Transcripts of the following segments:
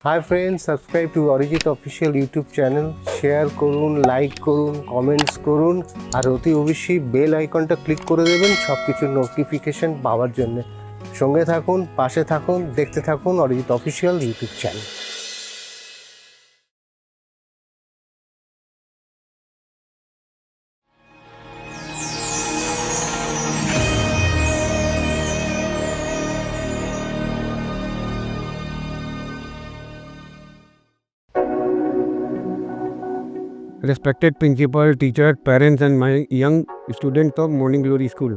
Hi friends, subscribe to Arijit official YouTube channel. Share করুন, like করুন, comments করুন, আর অতি অবশ্যই বেল আইকনটা ক্লিক করে দেবেন সব কিছুর নোটিফিকেশন পাওয়ার জন্য। সঙ্গে থাকুন, পাশে থাকুন, দেখতে থাকুন Arijit official YouTube channel. Respected principal, teacher, parents and my young students of Morning Glory School.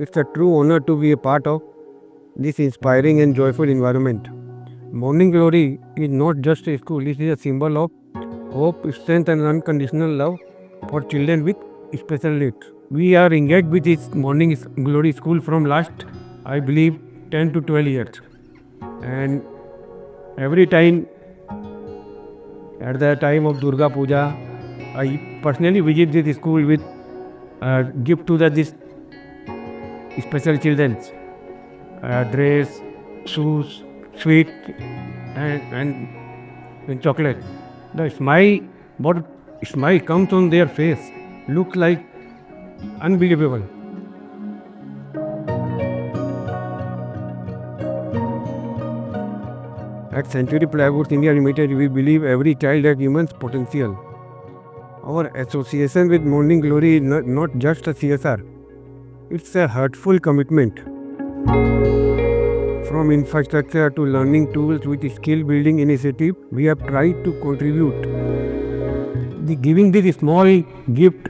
It's a true honor to be a part of this inspiring and joyful environment. Morning Glory is not just a school, it is a symbol of hope, strength and unconditional love for children with special needs. We are engaged with this Morning Glory School from last, I believe, 10 to 12 years. And every time, at the time of Durga Puja, I personally visit this school with gift to this special children, dress, shoes, sweet, and chocolate. The smile comes on their face, looks like unbelievable. At Century Plywood India Limited, we believe every child has immense potential. Our association with Morning Glory is not just a CSR, it's a heartful commitment. From infrastructure to learning tools with skill building initiative, we have tried to contribute. Giving this small gift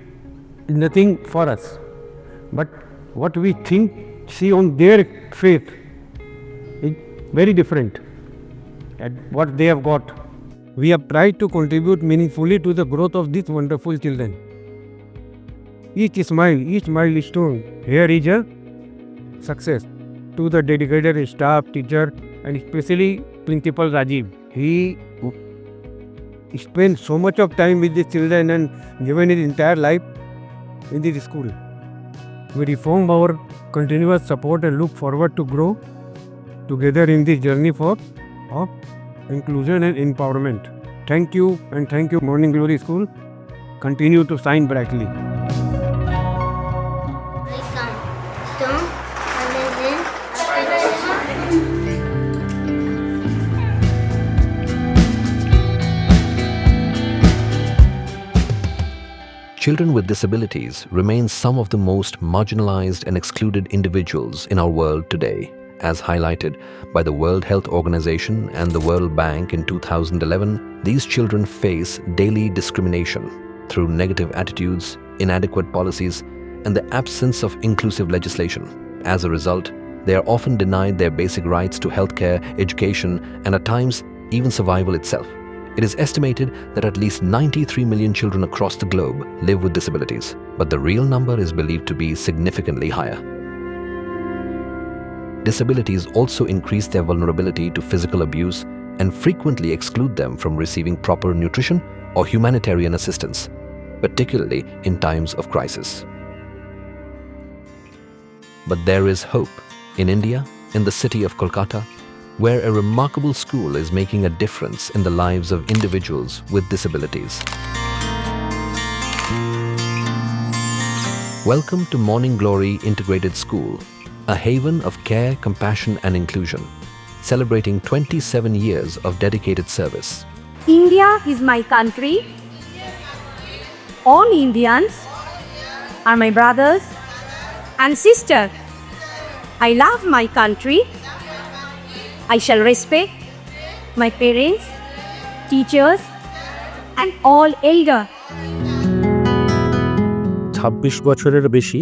is nothing for us, but what we see on their face is very different at what they have got. We have tried to contribute meaningfully to the growth of these wonderful children. Each smile, each milestone here is a success. To the dedicated staff, teacher, and especially Principal Rajib. He spent so much of time with the children and given his entire life in this school. We reform our continuous support and look forward to grow together in this journey of inclusion and empowerment. Thank you, and thank you Morning Glory School. Continue to shine brightly. Children with disabilities remain some of the most marginalized and excluded individuals in our world today, as highlighted by the World Health Organization and the World Bank in 2011. These children face daily discrimination through negative attitudes, inadequate policies, and the absence of inclusive legislation. As a result, they are often denied their basic rights to healthcare, education, and at times even survival itself. It is estimated that at least 93 million children across the globe live with disabilities, but the real number is believed to be significantly higher. Disabilities also increase their vulnerability to physical abuse and frequently exclude them from receiving proper nutrition or humanitarian assistance, particularly in times of crisis. But there is hope in India, in the city of Kolkata, where a remarkable school is making a difference in the lives of individuals with disabilities. Welcome to Morning Glory Integrated School, a haven of care, compassion and inclusion, celebrating 27 years of dedicated service. India is my country. All Indians are my brothers and sisters. I love my country. I shall respect my parents, teachers and all elders. 26 বছরের বেশি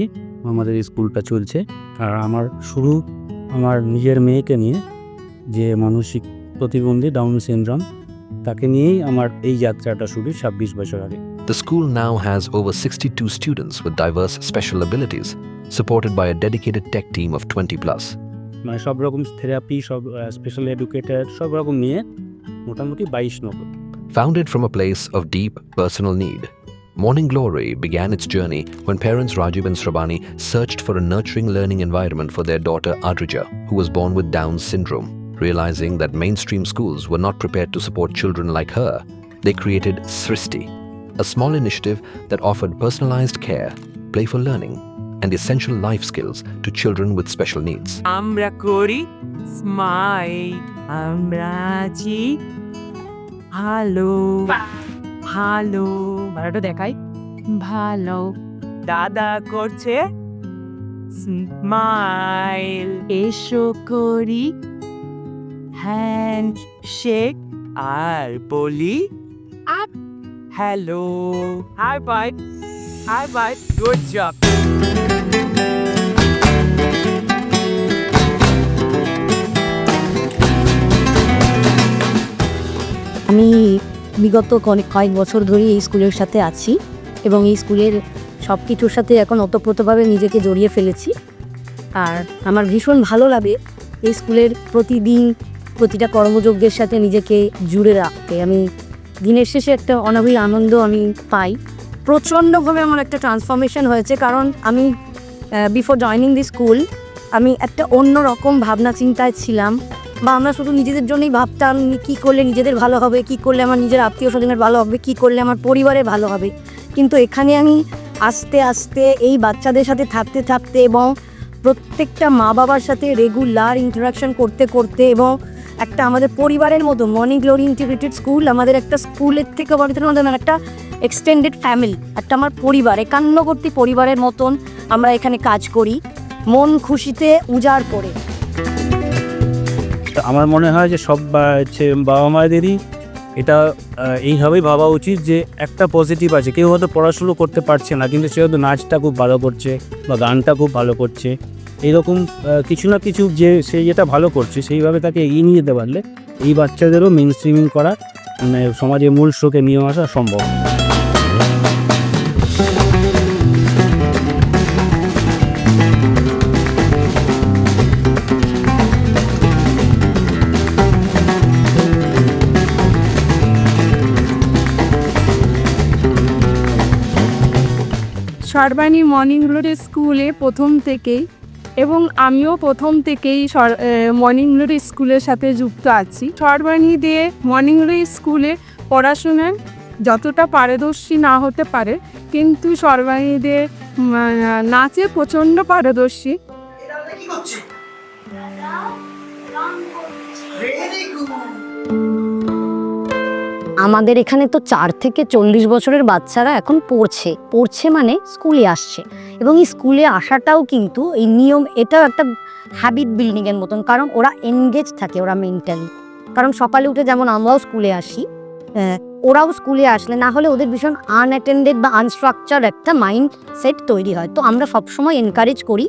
আমাদের এই স্কুলটা চলছে। আর আমার নিজের মেয়েকে নিয়ে, যে মানসিক প্রতিবন্ধী, ডাউন সিনড্রোম, তাকে নিয়েই আমার এই যাত্রাটা শুরু 26 বছর আগে। The school now has over 62 students with diverse special abilities, supported by a dedicated tech team of 20 plus. মানে সব রকম থেরাপি, সব স্পেশাল এডুকেটর, সব রকম নিয়ে মোটামুটি 22 নম্বর। Founded from a place of deep personal need, Morning Glory began its journey when parents Rajib and Srabani searched for a nurturing learning environment for their daughter Adrija, who was born with Down syndrome. Realizing that mainstream schools were not prepared to support children like her, they created SRISTI, a small initiative that offered personalized care, playful learning, and essential life skills to children with special needs. আমরা করি smile, আমরা আছি ভালো ভালো, ভালোটা দেখাই ভালো, দাদা করছে স্মাইল, এসো করি হ্যান্ড শেক আর বলি hello, high by, good job. আমি বিগত কয়েক বছর ধরে এই স্কুলের সাথে আছি এবং এই স্কুলের সব কিছুর সাথে এখন ওতপ্রোতভাবে নিজেকে জড়িয়ে ফেলেছি। আর আমার ভীষণ ভালো লাগে এই স্কুলের প্রতিদিন প্রতিটা কর্মযজ্ঞের সাথে নিজেকে জুড়ে রাখতে। আমি দিনের শেষে একটা অনাবিল আনন্দ আমি পাই। প্রচণ্ডভাবে আমার একটা ট্রান্সফরমেশন হয়েছে, কারণ আমি বিফোর জয়নিং দি স্কুল আমি একটা অন্য রকম ভাবনা চিন্তায় ছিলাম, বা আমরা শুধু নিজেদের জন্যই ভাবতাম কী করলে নিজেদের ভালো হবে, কী করলে আমার নিজের আত্মীয় স্বজনের ভালো হবে, কী করলে আমার পরিবারের ভালো হবে। কিন্তু এখানে আমি আস্তে আস্তে এই বাচ্চাদের সাথে থাকতে থাকতে এবং প্রত্যেকটা মা বাবার সাথে রেগুলার ইন্টারাকশন করতে করতে এবং একটা আমাদের পরিবারের মতো মর্নিং গ্লোরি ইন্টিগ্রেটেড স্কুল আমাদের একটা স্কুলের থেকে আমাদের একটা এক্সটেন্ডেড ফ্যামিলি, একটা আমার পরিবার, একান্নবর্তী পরিবারের মতন আমরা এখানে কাজ করি মন খুশিতে উজাড় করে। আমার মনে হয় যে সব বাবা মায়েদেরই এটা এইভাবেই ভাবা উচিত যে একটা পজিটিভ আছে। কেউ হয়তো পড়াশুনো করতে পারছে না, কিন্তু সে হয়তো নাচটা খুব ভালো করছে বা গানটা খুব ভালো করছে, এইরকম কিছু না কিছু যে সে যেটা ভালো করছে সেইভাবে তাকে এগিয়ে নিয়ে যেতে পারলে এই বাচ্চাদেরও মেন স্ট্রিমিং করা, মানে সমাজের মূল স্রোতে নিয়ে আসা সম্ভব। সর্বাণী মর্নিং গ্লোরি স্কুলে প্রথম থেকেই, এবং আমিও প্রথম থেকেই মর্নিং গ্লোরি স্কুলের সাথে যুক্ত আছি। সর্বাণী দিয়ে মর্নিং গ্লোরি স্কুলে পড়াশোনায় যতটা পারদর্শী না হতে পারে, কিন্তু সর্বাণী দিয়ে নাচে প্রচণ্ড পারদর্শী। আমাদের এখানে তো 4 থেকে 40 বছরের বাচ্চারা এখন পড়ছে মানে স্কুলে আসছে, এবং এই স্কুলে আসাটাও কিন্তু এই নিয়ম, এটাও একটা হ্যাবিট বিল্ডিংয়ের মতন, কারণ ওরা এনগেজ থাকে, ওরা মেন্টালি। কারণ সকালে উঠে যেমন আমরাও স্কুলে আসি, ওরাও স্কুলে আসলে না হলে ওদের ভীষণ আনঅ্যাটেন্ডেড বা আনস্ট্রাকচার একটা মাইন্ড সেট তৈরি হয়। তো আমরা সবসময় এনকারেজ করি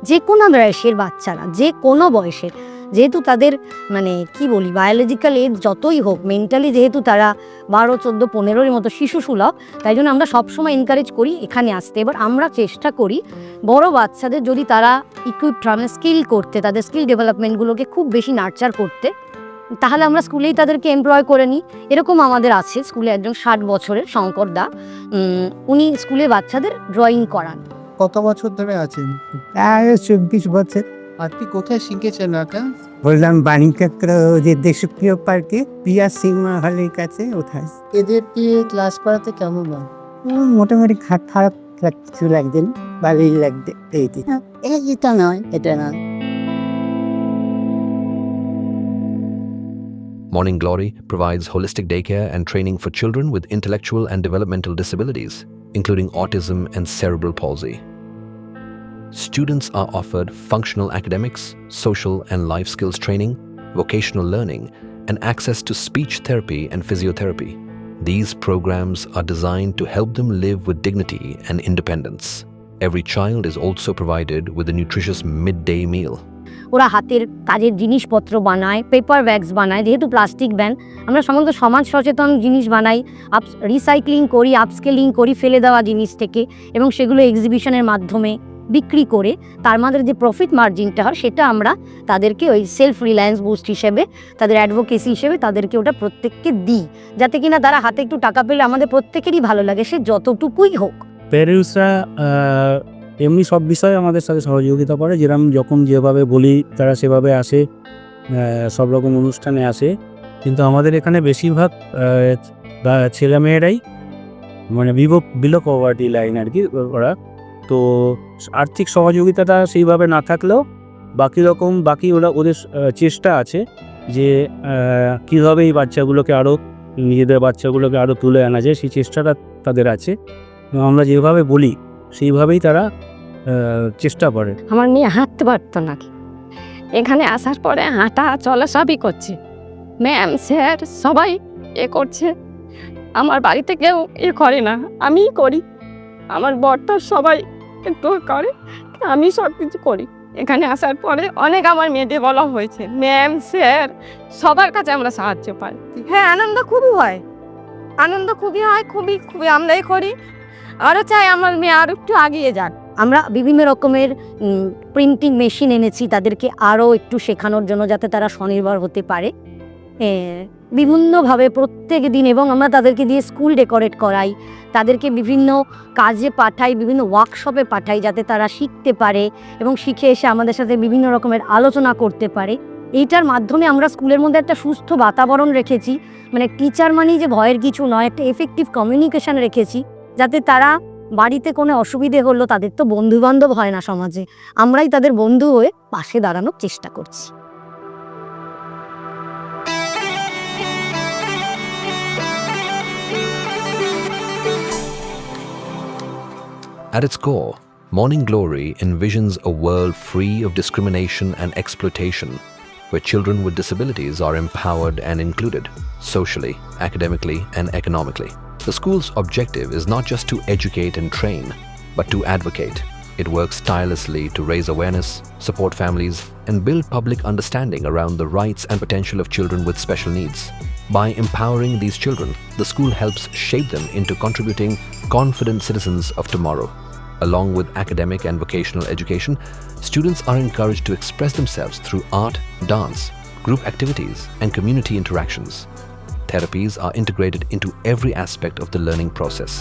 যে কোনো বয়সের বাচ্চারা, যে কোনো বয়সের, যেহেতু তাদের মানে কি বলি বায়োলজিক্যাল এজ যতই হোক, মেন্টালি যেহেতু তারা 12, 14, 15-এর মতো শিশু সুলভ, তাই জন্য আমরা সবসময় এনকারেজ করি এখানে আসতে। এবার আমরা চেষ্টা করি বড় বাচ্চাদের যদি তারা ইকুইপড স্কিল করতে, তাদের স্কিল ডেভেলপমেন্টগুলোকে খুব বেশি নার্চার করতে, তাহলে আমরা স্কুলেই তাদেরকে এমপ্লয় করে নিই। এরকম আমাদের আছে স্কুলে একজন 60 বছরের শঙ্কর দা, উনি স্কুলে বাচ্চাদের ড্রয়িং করান। কত বছর ধরে আছেন? 24 বছর। আর কি কোথায় শিখেছেন এটা? বললাম বাণীচক্র যে দেশপ্রিয় পার্কে প্রিয়া সিনেমা হলের কাছে ওঠায়। এদেরকে ক্লাস করাতে কেমন হয়? মোটামুটি খারাপ কিছু লাগছে না, ভালোই লাগছে। এটা নয়, এটা নয়। Morning Glory provides holistic daycare and training for children with intellectual and developmental disabilities, including autism and cerebral palsy. Students are offered functional academics, social and life skills training, vocational learning, and access to speech therapy and physiotherapy. These programs are designed to help them live with dignity and independence. Every child is also provided with a nutritious midday meal. ওরা হাতের কাজের জিনিসপত্র বানায়, paper bags বানায়, যেহেতু plastic ban, আমরা সমস্ত সমাজ সচেতন জিনিস বানাই, রিসাইক্লিং করি, আপস্কেলিং করি ফেলে দেওয়া জিনিস থেকে, এবং সেগুলো এক্সিবিশনের মাধ্যমে বিক্রি করে তার মধ্যে যে প্রফিট মার্জিনটা হয় সেটা আমরা তাদেরকে ওই সেলফ রিলায়েন্স বুস্ট হিসেবে, তাদের অ্যাডভোকেসি হিসেবে তাদেরকে ওটা প্রত্যেককে দিই, যাতে কিনা তারা হাতে একটু টাকা পেলে আমাদের প্রত্যেকেরই ভালো লাগে, সে যতটুকুই হোক। প্যারেন্টসরা এমনি সব বিষয়ে আমাদের সাথে সহযোগিতা করে, যেরকম যখন যেভাবে বলি তারা সেভাবে আসে, সব রকম অনুষ্ঠানে আসে, কিন্তু আমাদের এখানে বেশিরভাগ ছেলেমেয়েরাই মানে বিলো পভার্টি লাইন আর কি ওরা। তো আর্থিক সহযোগিতাটা সেইভাবে না থাকলেও বাকি ওদের চেষ্টা আছে যে কীভাবে এই বাচ্চাগুলোকে আরও নিজেদের বাচ্চাগুলোকে আরও তুলে আনা যায়, সেই চেষ্টাটা তাদের আছে। এবং আমরা যেভাবে বলি সেইভাবেই তারা চেষ্টা করে। আমার মেয়ে হাঁটতে পারতো না, এখানে আসার পরে হাঁটা চলা সবই করছে, ম্যাম স্যার সবাই করছে। আমার বাড়িতে কেউ করে না, আমিই করি। আমার বরটা সবাই একটু করে, আমি সব কিছু করি। এখানে আসার পরে অনেক আমার মেয়েদের বলা হয়েছে, ম্যাম স্যার সবার কাছে আমরা সাহায্য পাই। হ্যাঁ, আনন্দ খুবই হয়, খুবই আমরাই করি। আরও চাই আমার মেয়ে আরও একটু এগিয়ে যাক। আমরা বিভিন্ন রকমের প্রিন্টিং মেশিন এনেছি তাদেরকে আরও একটু শেখানোর জন্য, যাতে তারা স্বনির্ভর হতে পারে বিভিন্নভাবে প্রত্যেক দিন। এবং আমরা তাদেরকে দিয়ে স্কুল ডেকোরেট করাই, তাদেরকে বিভিন্ন কাজে পাঠাই, বিভিন্ন ওয়ার্কশপে পাঠাই, যাতে তারা শিখতে পারে এবং শিখে এসে আমাদের সাথে বিভিন্ন রকমের আলোচনা করতে পারে। এইটার মাধ্যমে আমরা স্কুলের মধ্যে একটা সুস্থ বাতাবরণ রেখেছি, মানে টিচার মানেই যে ভয়ের কিছু নয়, একটা এফেক্টিভ কমিউনিকেশন রেখেছি, যাতে তারা বাড়িতে কোনো অসুবিধে হলো, তাদের তো বন্ধুবান্ধব হয় না সমাজে, আমরাই তাদের বন্ধু হয়ে পাশে দাঁড়ানোর চেষ্টা করছি। At its core, Morning Glory envisions a world free of discrimination and exploitation, where children with disabilities are empowered and included, socially, academically, and economically. The school's objective is not just to educate and train, but to advocate. It works tirelessly to raise awareness, support families, and build public understanding around the rights and potential of children with special needs. By empowering these children, the school helps shape them into contributing confident citizens of tomorrow. Along with academic and vocational education, students are encouraged to express themselves through art, dance, group activities, and community interactions. Therapies are integrated into every aspect of the learning process.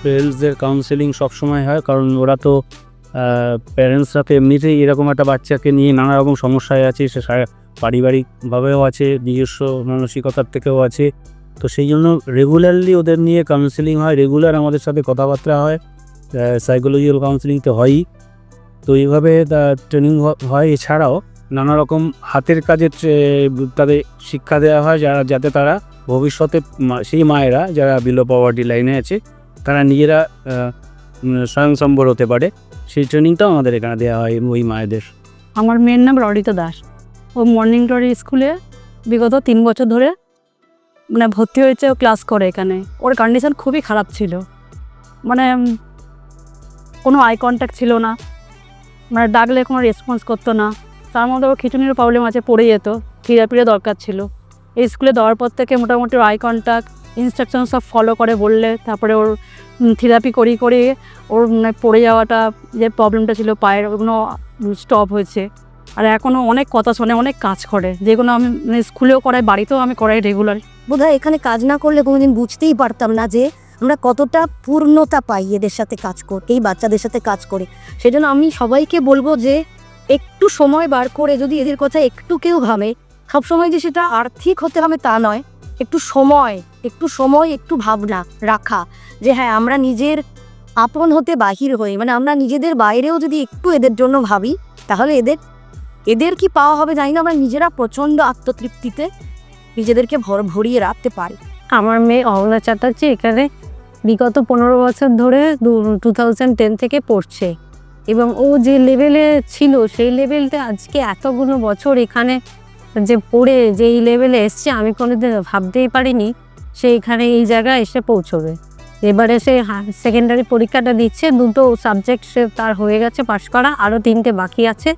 পেরেন্টসদের counselling সবসময় হয়, কারণ ওরা তো প্যারেন্টসরা তো এমনিতেই এরকম একটা বাচ্চাকে নিয়ে নানা রকম সমস্যায় আছে, সে পারিবারিকভাবেও আছে, নিজস্ব মানসিকতার থেকেও আছে। তো সেই জন্য রেগুলারলি ওদের নিয়ে কাউন্সেলিং হয়, রেগুলার আমাদের সাথে কথাবার্তা হয়, সাইকোলজিক্যাল কাউন্সেলিং তো হয়ই। তো এইভাবে ট্রেনিং হয়। এছাড়াও নানা রকম হাতের কাজের তাদের শিক্ষা দেওয়া হয়, যাতে তারা ভবিষ্যতে সেই মায়েরা যারা বিলো পভার্টি লাইনে আছে তারা নিজেরা স্বয়ংসম্বর হতে পারে, সেই ট্রেনিংটাও আমাদের এখানে দেওয়া হয় ওই মায়েদের। আমার মেয়ের নাম ররিতা দাস। ও মর্নিং গ্লোরি স্কুলে বিগত 3 বছর ধরে মানে ভর্তি হয়েছে, ও ক্লাস করে এখানে। ওর কন্ডিশন খুবই খারাপ ছিল, মানে কোনো আই কন্ট্যাক্ট ছিল না, মানে ডাকলে কোনো রেসপন্স করতো না। তার মধ্যে ওর খিচুনির প্রবলেম আছে, পড়ে যেত, থেরাপিরও দরকার ছিল। এই স্কুলে দেওয়ার পর থেকে মোটামুটি আই কন্ট্যাক্ট, ইনস্ট্রাকশন সব ফলো করে বললে, তারপরে ওর থেরাপি করি ওর মানে পড়ে যাওয়াটা যে প্রবলেমটা ছিল পায়ের, ওগুলো স্টপ হয়েছে। আর এখনও অনেক কথা শোনে, অনেক কাজ করে, যেগুলো আমি মানে স্কুলেও করাই, বাড়িতেও আমি করাই রেগুলার। বোধহয় এখানে কাজ না করলে কোনোদিন বুঝতেই পারতাম না যে আমরা কতটা পূর্ণতা পাই এদের সাথে কাজ করে, এই বাচ্চাদের সাথে কাজ করে। সেজন্য আমি সবাইকে বলবো যে একটু সময় বার করে যদি এদের কথা একটু কেউ ভাবে, সবসময় যে সেটা আর্থিক হতে হবে তা নয়, একটু সময় একটু ভাবনা রাখা যে হ্যাঁ আমরা নিজের আপন হতে বাহির হই, মানে আমরা নিজেদের বাইরেও যদি একটু এদের জন্য ভাবি, তাহলে এদের কি পাওয়া হবে জানি না, আমরা নিজেরা প্রচণ্ড আত্মতৃপ্তিতে নিজেদেরকে ভরিয়ে রাখতে পারি। আমার মেয়ে অহনা চ্যাটার্জি এখানে বিগত 15 বছর ধরে 2010 থেকে পড়ছে, এবং ও যে লেভেলে ছিল সেই লেভেলটা আজকে এতগুলো বছর এখানে যে পড়ে যে এই লেভেলে এসছে, আমি কোনোদিন ভাবতেই পারিনি সে এখানে এই জায়গায় এসে পৌঁছবে। এবারে সে সেকেন্ডারি পরীক্ষাটা দিচ্ছে, 2টো সাবজেক্ট সে তার হয়ে গেছে পাশ করা, আরও 3টে বাকি আছে।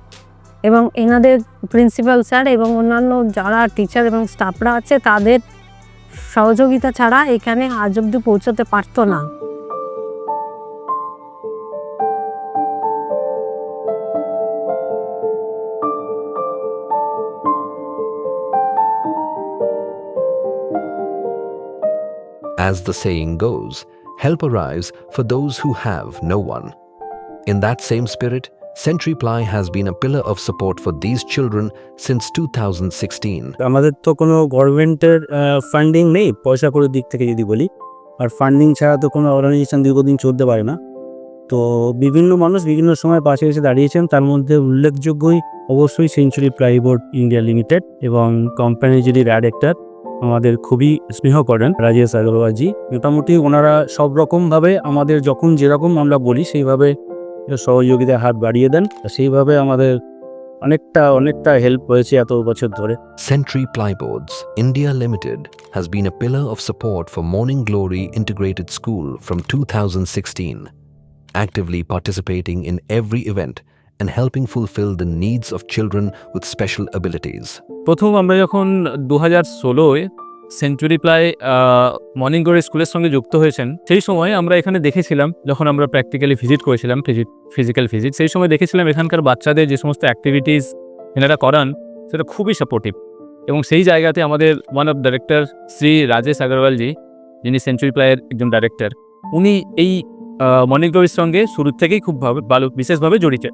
এবং এনাদের প্রিন্সিপাল স্যার এবং অন্যান্য যারা টিচার এবং স্টাফরা আছে তাদের সহযোগিতা ছাড়া এখানে আজ অব্দি পৌঁছতে পারতো না। As the saying goes, help arrives for those who have no one. In that same spirit, Century Ply has been a pillar of support for these children since 2016. আমাদের তো কোনো গভর্নমেন্টের ফান্ডিং নেই পয়সা করে দিক থেকে যদি বলি, আর ফান্ডিং ছাড়া তো কোনো অর্গানাইজেশন দীর্ঘদিন চলতে পারে না। তো বিভিন্ন মানুষ বিভিন্ন সময় পাশে এসে দাঁড়িয়েছেন, তার মধ্যে উল্লেখযোগ্যই অবশ্যই সেঞ্চুরি প্লাইবোর্ড ইন্ডিয়া লিমিটেড এবং কোম্পানি যিনি ডাইরেক্টর আমাদের খুবই স্নেহ করেন রাজেশ আগরওয়ালজি। মোটামুটি ওনারা সব রকমভাবে আমাদের যখন যেরকম আমরা বলি সেইভাবে সহযোগিতার হাত বাড়িয়ে দেন, সেইভাবে আমাদের অনেকটা হেল্প হয়েছে এত বছর ধরে। Century Plyboards India Limited has been a pillar of support for Morning Glory Integrated School from 2016, actively participating in every event and helping fulfill the needs of children with special abilities. প্রথম আমরা যখন 2016-এ century ply morning glory স্কুলের সঙ্গে যুক্ত হয়েছেন, সেই সময় আমরা এখানে দেখেছিলাম, যখন আমরা প্র্যাকটিক্যালি ভিজিট করেছিলাম, ফিজিক্যাল ভিজিট, সেই সময় দেখেছিলাম এখানকার বাচ্চাদের যে সমস্ত অ্যাক্টিভিটিস এনারা করান সেটা খুবই সাপোর্টিভ। এবং সেই জায়গাতে আমাদের one of director Shri Rajesh Agarwal ji, যিনি সেঞ্চুরি প্লাইয়ের একজন ডাইরেক্টর, উনি এই মর্নিং গ্লোরির সঙ্গে শুরু থেকেই খুব বিশেষভাবে জড়িত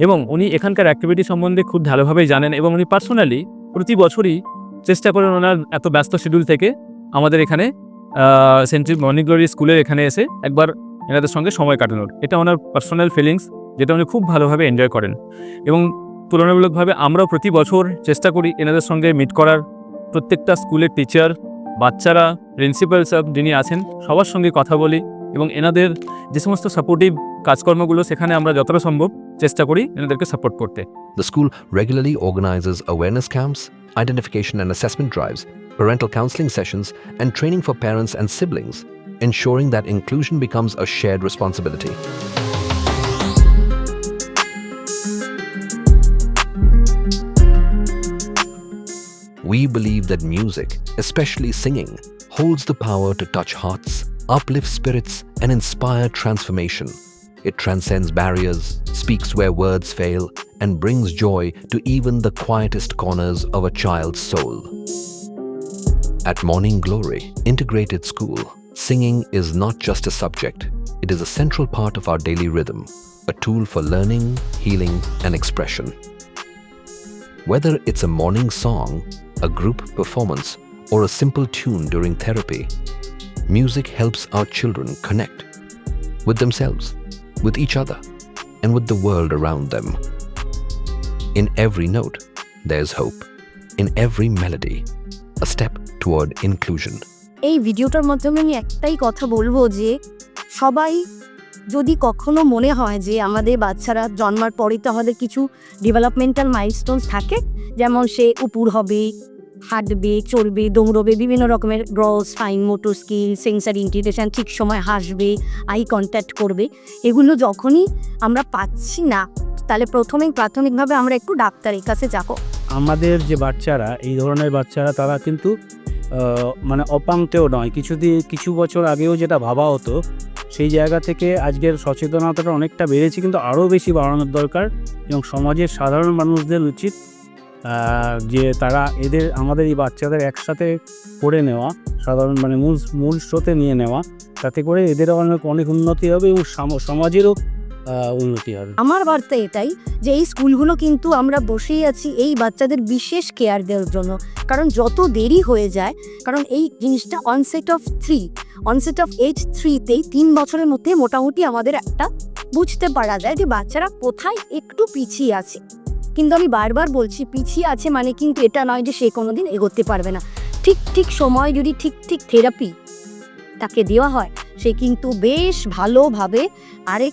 এবং উনি এখানকার অ্যাক্টিভিটি সম্বন্ধে খুব ভালোভাবেই জানেন এবং উনি পার্সোনালি প্রতি বছরই চেষ্টা করেন ওনার এত ব্যস্ত শিডিউল থেকে আমাদের এখানে সেন্ট্রি মর্নিং গ্লোরি স্কুলের এখানে এসে একবার এনাদের সঙ্গে সময় কাটানোর। এটা ওনার পার্সোনাল ফিলিংস, যেটা উনি খুব ভালোভাবে এনজয় করেন। এবং তুলনামূলকভাবে আমরাও প্রতি বছর চেষ্টা করি এনাদের সঙ্গে মিট করার। প্রত্যেকটা স্কুলের টিচার, বাচ্চারা, প্রিন্সিপাল স্যার যিনি আছেন সবার সঙ্গে কথা বলি এবং এনাদের যে সমস্ত সাপোর্টিভ কাজকর্মগুলো সেখানে আমরা যতটা সম্ভব চেষ্টা করি এনাদেরকে সাপোর্ট করতে। The school regularly organizes awareness camps, identification and assessment drives, parental counseling sessions, and training for parents and siblings, ensuring that inclusion becomes a shared responsibility. We believe that music, especially singing, holds the power to touch hearts, uplift spirits, and inspire transformation. It transcends barriers, speaks where words fail, and brings joy to even the quietest corners of a child's soul. At Morning Glory Integrated School, singing is not just a subject, it is a central part of our daily rhythm, a tool for learning, healing, and expression. Whether it's a morning song, a group performance, or a simple tune during therapy, music helps our children connect with themselves, with each other, and with the world around them. In every note, there's hope. In every melody, a step toward inclusion. এই ভিডিওটার মাধ্যমে আমি একটাই কথা বলবো যে সবাই যদি কখনো মনে হয় যে আমাদের বাচ্চারা জন্মার পরেই তো আমাদের কিছু ডেভেলপমেন্টাল মাইলস্টোনস থাকে, যেমন সে উপুর হবে, হাঁটবে, চলবে, দৌড়বে, বিভিন্ন রকমের gross, fine motor skill, sensory integration, ঠিক সময় হাসবে, আই কন্ট্যাক্ট করবে, এগুলো যখনই আমরা পাচ্ছি না তাহলে প্রাথমিকভাবে আমরা একটু ডাক্তারের কাছে যাব। আমাদের যে বাচ্চারা, এই ধরনের বাচ্চারা, তারা কিন্তু মানে অপাংতেও নয়। কিছু বছর আগেও যেটা ভাবা হতো সেই জায়গা থেকে আজকের সচেতনতাটা অনেকটা বেড়েছে, কিন্তু আরও বেশি বাড়ানোর দরকার। এবং সমাজের সাধারণ মানুষদের উচিত যে তারা আমাদের এই বাচ্চাদের একসাথে করে নেওয়া, সাধারণ মানে মূল স্রোতে নিয়ে নেওয়া, তাতে করে এদেরও অনেক উন্নতি হবে এবং সমাজেরও উন্নতি হবে। আমার বার্তা এটাই যে এই স্কুলগুলো কিন্তু আমরা বসেই আছি এই বাচ্চাদের বিশেষ কেয়ার দেওয়ার জন্য, কারণ যত দেরি হয়ে যায়, কারণ এই জিনিসটা অনসেট অফ এজ 3তেই 3 বছরের মধ্যে মোটামুটি আমাদের একটা বুঝতে পারা যায় যে বাচ্চারা কোথায় একটু পিছিয়ে আছে। কিন্তু আমি বারবার বলছি, পিছিয়ে আছে মানে কিন্তু এটা নয় যে সে কোনোদিন এগোতে পারবে না। ঠিক সময় যদি ঠিক থেরাপি তাকে দেওয়া হয়, সে কিন্তু বেশ ভালোভাবে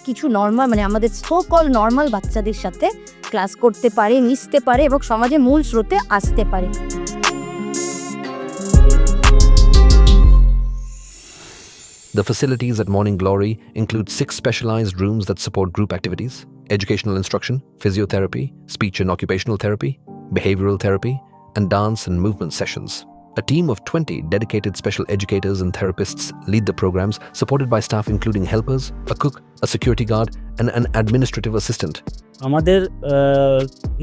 কিছু নর্মাল মানে আমাদের সো-কল নর্মাল বাচ্চাদের সাথে ক্লাস করতে পারে, মিশতে পারে এবং সমাজের মূল স্রোতে আসতে পারে। The facilities at Morning Glory include 6 specialized rooms that support group activities, educational instruction, physiotherapy, speech and occupational therapy, behavioral therapy, and dance and movement sessions. A team of 20 dedicated special educators and therapists lead the programs, supported by staff including helpers, a cook, a security guard, and an administrative assistant. আমাদের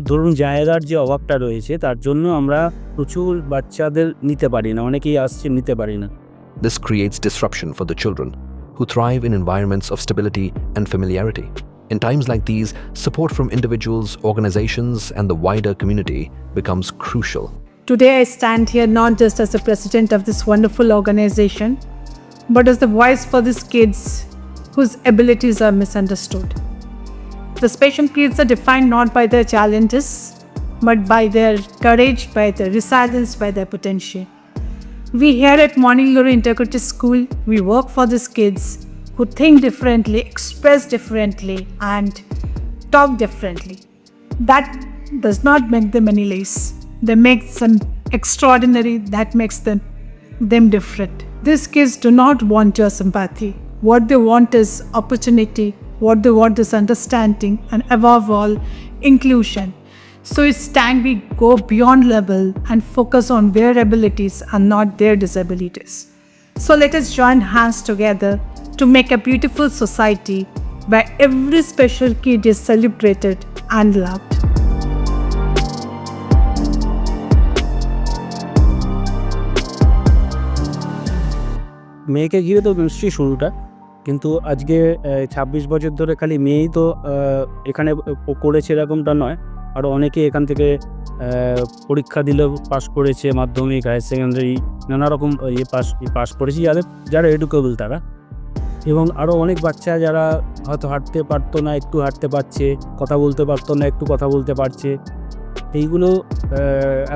ধরুন জায়গার যে অভাবটা রয়েছে, তার জন্য আমরা প্রচুর বাচ্চাদের নিতে পারি না, অনেকেই আসছে নিতে পারি না। This creates disruption for the children, who thrive in environments of stability and familiarity. In times like these, support from individuals, organizations, and the wider community becomes crucial. Today I stand here not just as the president of this wonderful organization, but as the voice for these kids whose abilities are misunderstood. The special kids are defined not by their challenges, but by their courage, by their resilience, by their potential. We here at Morning Glory Integrated School, we work for these kids who think differently, express differently, and talk differently. That does not make them any less. They make them extraordinary, that makes them different. These kids do not want your sympathy. What they want is opportunity. What they want is understanding, and above all, inclusion. So it's time we go beyond level and focus on their abilities and not their disabilities. So let us join hands together to make a beautiful society where every special kid is celebrated and loved. মেয়েকে ঘিরে তো নিশ্চয়ই শুরুটা, কিন্তু আজকে ২৬ বছর ধরে খালি মেয়েই তো এখানে করেছে এরকমটা নয়, আরও অনেকে এখান থেকে পরীক্ষা দিলেও পাস করেছে, মাধ্যমিক, হায়ার সেকেন্ডারি, নানা রকম পাস করেছে যারা এডুকেবল তারা। এবং আরও অনেক বাচ্চা যারা হয়তো হাঁটতে পারতো না, একটু হাঁটতে পারছে, কথা বলতে পারতো না, একটু কথা বলতে পারছে। এইগুলো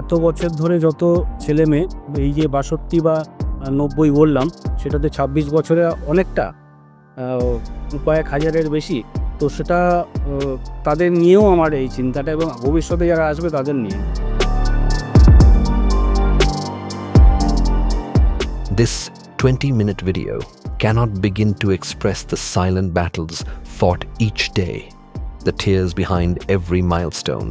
এত বছর ধরে যত ছেলে মেয়ে, এই যে ৬২ বা ৯০ বললাম, সেটাতে ২৬ বছরে অনেকটা কয়েক হাজারের বেশি। তো সেটা তাদের নিয়েও আমার এই চিন্তাটা, এবং ভবিষ্যতে যারা আসবে তাদের নিয়ে। This 20-minute video cannot begin to express the silent battles fought each day, the tears behind every milestone,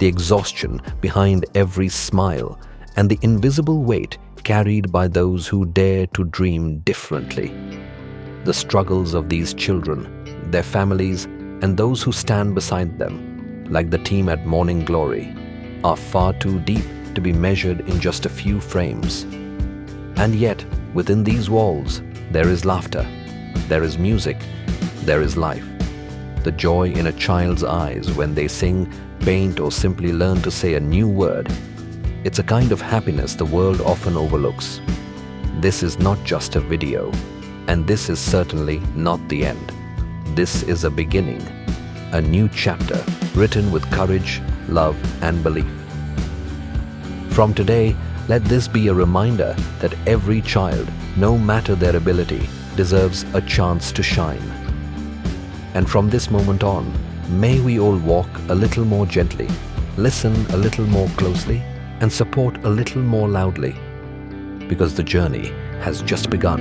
the exhaustion behind every smile, and the invisible weight carried by those who dare to dream differently. The struggles of these children, their families, and those who stand beside them, like the team at Morning Glory, are far too deep to be measured in just a few frames. And yet, within these walls, there is laughter, there is music, there is life. The joy in a child's eyes when they sing, paint, or simply learn to say a new word. It's a kind of happiness the world often overlooks. This is not just a video, and this is certainly not the end. This is a beginning, a new chapter written with courage, love, and belief. From today, let this be a reminder that every child, no matter their ability, deserves a chance to shine. And from this moment on, may we all walk a little more gently, listen a little more closely, and support a little more loudly, because the journey has just begun.